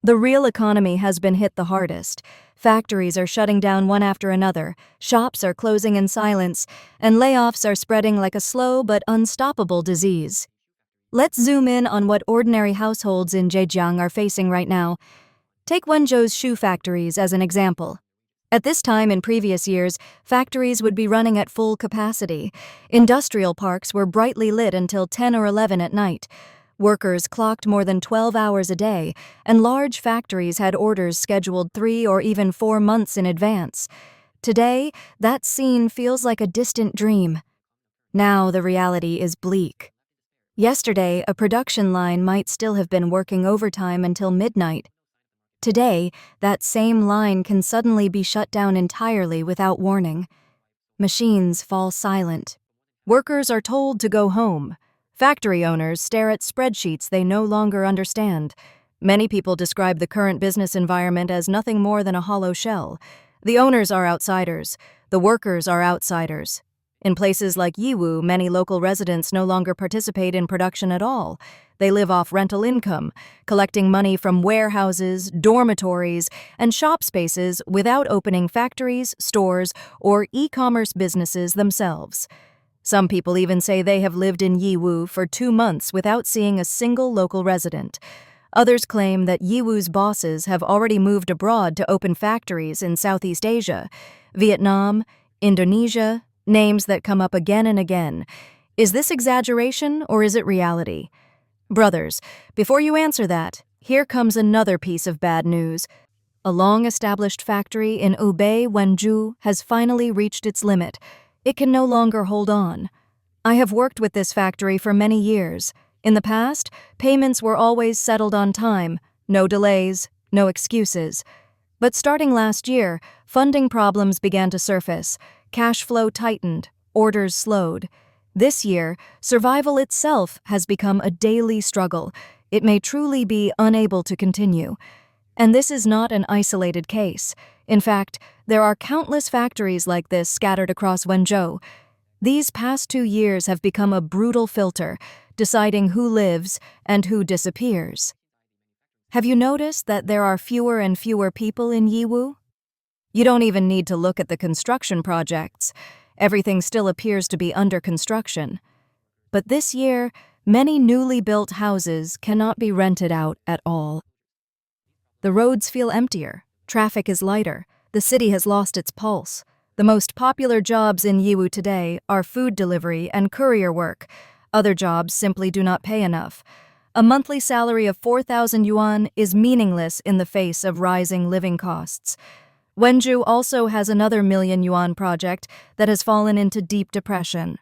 The real economy has been hit the hardest. Factories are shutting down one after another, shops are closing in silence, and layoffs are spreading like a slow but unstoppable disease. Let's zoom in on what ordinary households in Zhejiang are facing right now. Take Wenzhou's shoe factories as an example. At this time in previous years, factories would be running at full capacity. Industrial parks were brightly lit until 10 or 11 at night. Workers clocked more than 12 hours a day, and large factories had orders scheduled 3 or even 4 months in advance. Today, that scene feels like a distant dream. Now the reality is bleak. Yesterday, a production line might still have been working overtime until midnight. Today, that same line can suddenly be shut down entirely without warning. Machines fall silent. Workers are told to go home. Factory owners stare at spreadsheets they no longer understand. Many people describe the current business environment as nothing more than a hollow shell. The owners are outsiders. The workers are outsiders. In places like Yiwu, many local residents no longer participate in production at all. They live off rental income, collecting money from warehouses, dormitories, and shop spaces without opening factories, stores, or e-commerce businesses themselves. Some people even say they have lived in Yiwu for 2 months without seeing a single local resident. Others claim that Yiwu's bosses have already moved abroad to open factories in Southeast Asia, Vietnam, Indonesia, names that come up again and again. Is this exaggeration or is it reality? Brothers, before you answer that, here comes another piece of bad news. A long-established factory in Ubei, Wenzhou, has finally reached its limit. It can no longer hold on. I have worked with this factory for many years. In the past, payments were always settled on time, no delays, no excuses. But starting last year, funding problems began to surface, cash flow tightened, orders slowed. This year, survival itself has become a daily struggle. It may truly be unable to continue. And this is not an isolated case. In fact, there are countless factories like this scattered across Wenzhou. These past 2 years have become a brutal filter, deciding who lives and who disappears. Have you noticed that there are fewer and fewer people in Yiwu? You don't even need to look at the construction projects. Everything still appears to be under construction. But this year, many newly built houses cannot be rented out at all. The roads feel emptier, traffic is lighter, the city has lost its pulse. The most popular jobs in Yiwu today are food delivery and courier work. Other jobs simply do not pay enough. A monthly salary of 4,000 yuan is meaningless in the face of rising living costs. Wenzhou also has another million-yuan project that has fallen into deep depression.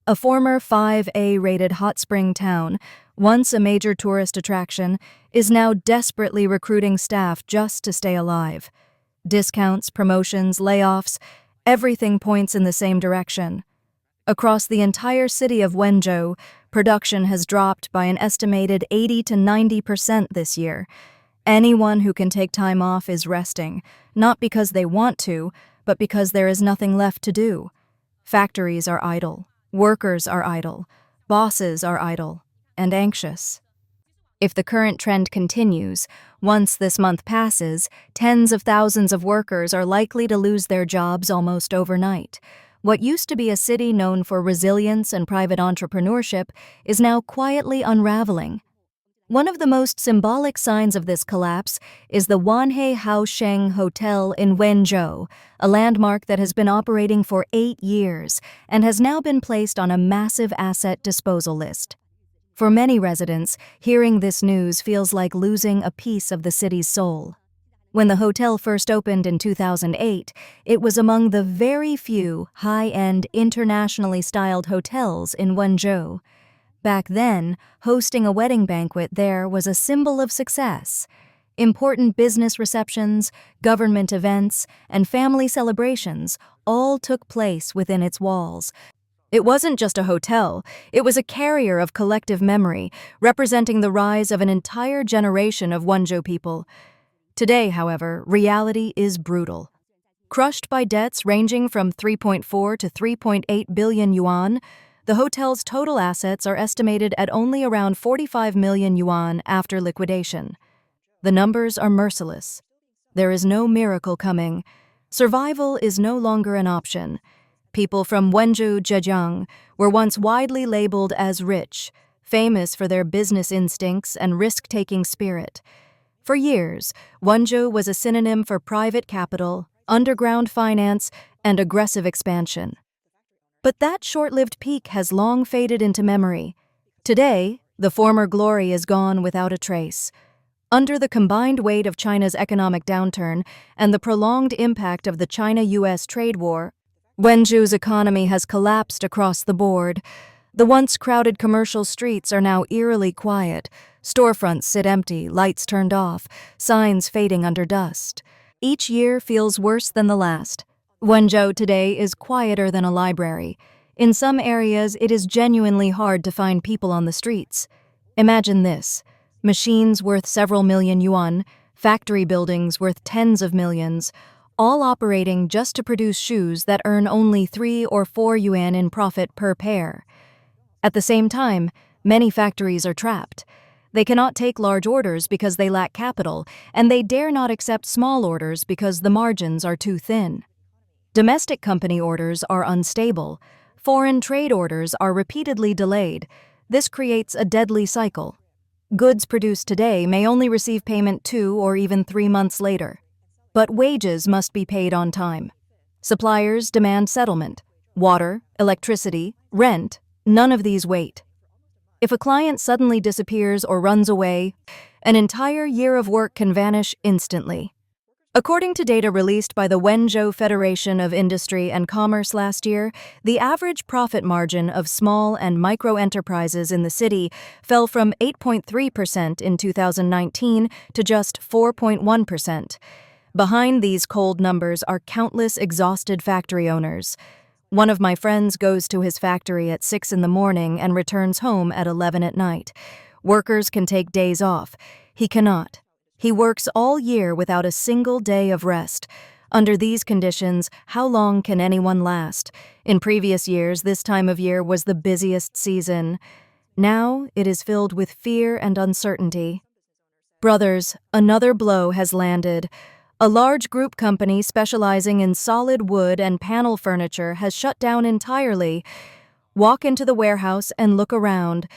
A former 5A-rated hot spring town, once a major tourist attraction, is now desperately recruiting staff just to stay alive. Discounts, promotions, layoffs, everything points in the same direction. Across the entire city of Wenzhou, production has dropped by an estimated 80 to 90% this year. Anyone who can take time off is resting, not because they want to, but because there is nothing left to do. Factories are idle, workers are idle, bosses are idle, and anxious. If the current trend continues, once this month passes, tens of thousands of workers are likely to lose their jobs almost overnight. What used to be a city known for resilience and private entrepreneurship is now quietly unraveling. One of the most symbolic signs of this collapse is the Wanhei Haosheng Hotel in Wenzhou, a landmark that has been operating for 8 years and has now been placed on a massive asset disposal list. For many residents, hearing this news feels like losing a piece of the city's soul. When the hotel first opened in 2008, it was among the very few high-end, internationally styled hotels in Wenzhou. Back then, hosting a wedding banquet there was a symbol of success. Important business receptions, government events, and family celebrations all took place within its walls. It wasn't just a hotel, it was a carrier of collective memory, representing the rise of an entire generation of Wenzhou people. Today, however, reality is brutal. Crushed by debts ranging from 3.4 to 3.8 billion yuan, the hotel's total assets are estimated at only around 45 million yuan after liquidation. The numbers are merciless. There is no miracle coming. Survival is no longer an option. People from Wenzhou, Zhejiang, were once widely labeled as rich, famous for their business instincts and risk-taking spirit. For years, Wenzhou was a synonym for private capital, underground finance, and aggressive expansion. But that short-lived peak has long faded into memory. Today, the former glory is gone without a trace. Under the combined weight of China's economic downturn and the prolonged impact of the China-US trade war, Wenzhou's economy has collapsed across the board. The once crowded commercial streets are now eerily quiet. Storefronts sit empty, lights turned off, signs fading under dust. Each year feels worse than the last. Wenzhou today is quieter than a library. In some areas, it is genuinely hard to find people on the streets. Imagine this. Machines worth several million yuan, factory buildings worth tens of millions, all operating just to produce shoes that earn only 3 or 4 yuan in profit per pair. At the same time, many factories are trapped. They cannot take large orders because they lack capital, and they dare not accept small orders because the margins are too thin. Domestic company orders are unstable. Foreign trade orders are repeatedly delayed. This creates a deadly cycle. Goods produced today may only receive payment 2 or even 3 months later. But wages must be paid on time. Suppliers demand settlement. Water, electricity, rent, none of these wait. If a client suddenly disappears or runs away, an entire year of work can vanish instantly. According to data released by the Wenzhou Federation of Industry and Commerce last year, the average profit margin of small and micro enterprises in the city fell from 8.3% in 2019 to just 4.1%. Behind these cold numbers are countless exhausted factory owners. One of my friends goes to his factory at 6 in the morning and returns home at 11 at night. Workers can take days off. He cannot. He works all year without a single day of rest. Under these conditions, how long can anyone last? In previous years, this time of year was the busiest season. Now, it is filled with fear and uncertainty. Brothers, another blow has landed. A large group company specializing in solid wood and panel furniture has shut down entirely. Walk into the warehouse and look around.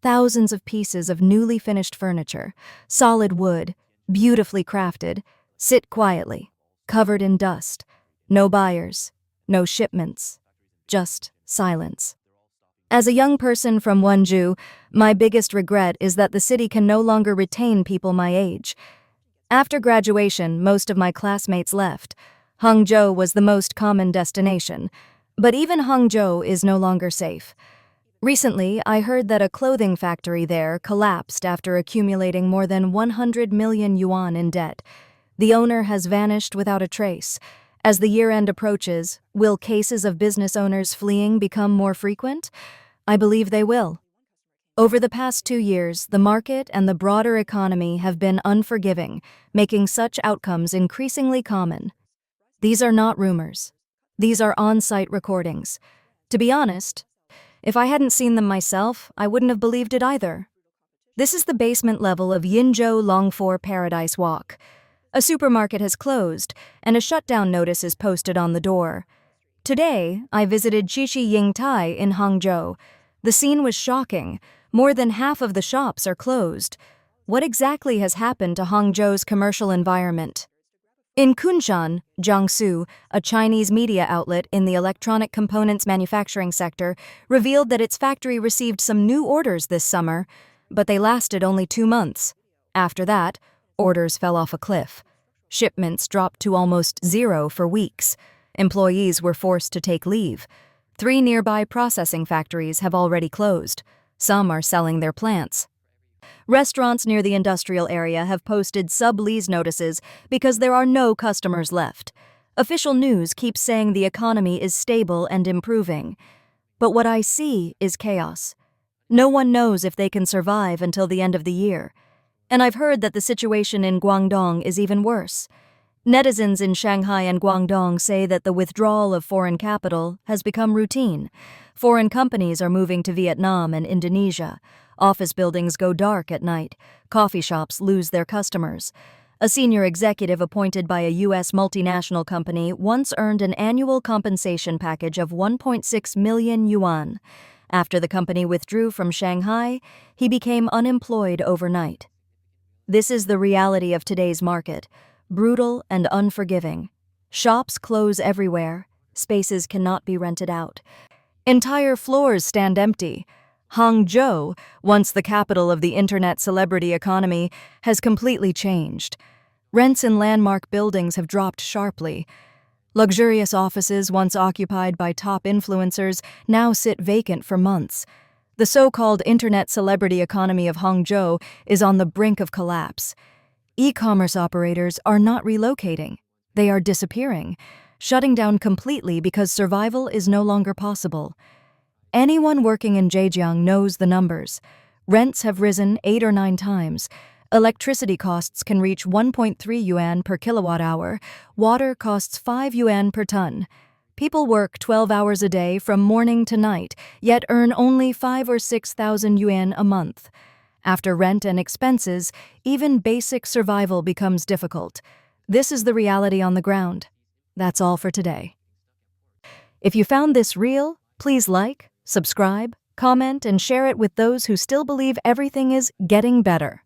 Thousands of pieces of newly finished furniture, solid wood, beautifully crafted, sit quietly, covered in dust. No buyers, no shipments, just silence. As a young person from Wenzhou, my biggest regret is that the city can no longer retain people my age. After graduation, most of my classmates left. Hangzhou was the most common destination, but even Hangzhou is no longer safe. Recently, I heard that a clothing factory there collapsed after accumulating more than 100 million yuan in debt. The owner has vanished without a trace. As the year-end approaches, will cases of business owners fleeing become more frequent? I believe they will. Over the past 2 years, the market and the broader economy have been unforgiving, making such outcomes increasingly common. These are not rumors. These are on-site recordings. To be honest, if I hadn't seen them myself, I wouldn't have believed it either. This is the basement level of Yinzhou Longfor Paradise Walk. A supermarket has closed, and a shutdown notice is posted on the door. Today, I visited Qixi Yingtai in Hangzhou. The scene was shocking. More than half of the shops are closed. What exactly has happened to Hangzhou's commercial environment? In Kunshan, Jiangsu, a Chinese media outlet in the electronic components manufacturing sector, revealed that its factory received some new orders this summer, but they lasted only 2 months. After that, orders fell off a cliff. Shipments dropped to almost zero for weeks. Employees were forced to take leave. 3 nearby processing factories have already closed. Some are selling their plants. Restaurants near the industrial area have posted sublease notices because there are no customers left. Official news keeps saying the economy is stable and improving. But what I see is chaos. No one knows if they can survive until the end of the year. And I've heard that the situation in Guangdong is even worse. Netizens in Shanghai and Guangdong say that the withdrawal of foreign capital has become routine. Foreign companies are moving to Vietnam and Indonesia. Office buildings go dark at night. Coffee shops lose their customers. A senior executive appointed by a U.S. multinational company once earned an annual compensation package of 1.6 million yuan. After the company withdrew from Shanghai, he became unemployed overnight. This is the reality of today's market, brutal and unforgiving. Shops close everywhere. Spaces cannot be rented out. Entire floors stand empty. Hangzhou, once the capital of the internet celebrity economy, has completely changed. Rents in landmark buildings have dropped sharply. Luxurious offices once occupied by top influencers now sit vacant for months. The so-called internet celebrity economy of Hangzhou is on the brink of collapse. E-commerce operators are not relocating. They are disappearing, shutting down completely because survival is no longer possible. Anyone working in Zhejiang knows the numbers. Rents have risen 8 or 9 times. Electricity costs can reach 1.3 yuan per kilowatt-hour. Water costs 5 yuan per ton. People work 12 hours a day from morning to night, yet earn only 5 or 6,000 yuan a month. After rent and expenses, even basic survival becomes difficult. This is the reality on the ground. That's all for today. If you found this real, please like, subscribe, comment, and share it with those who still believe everything is getting better.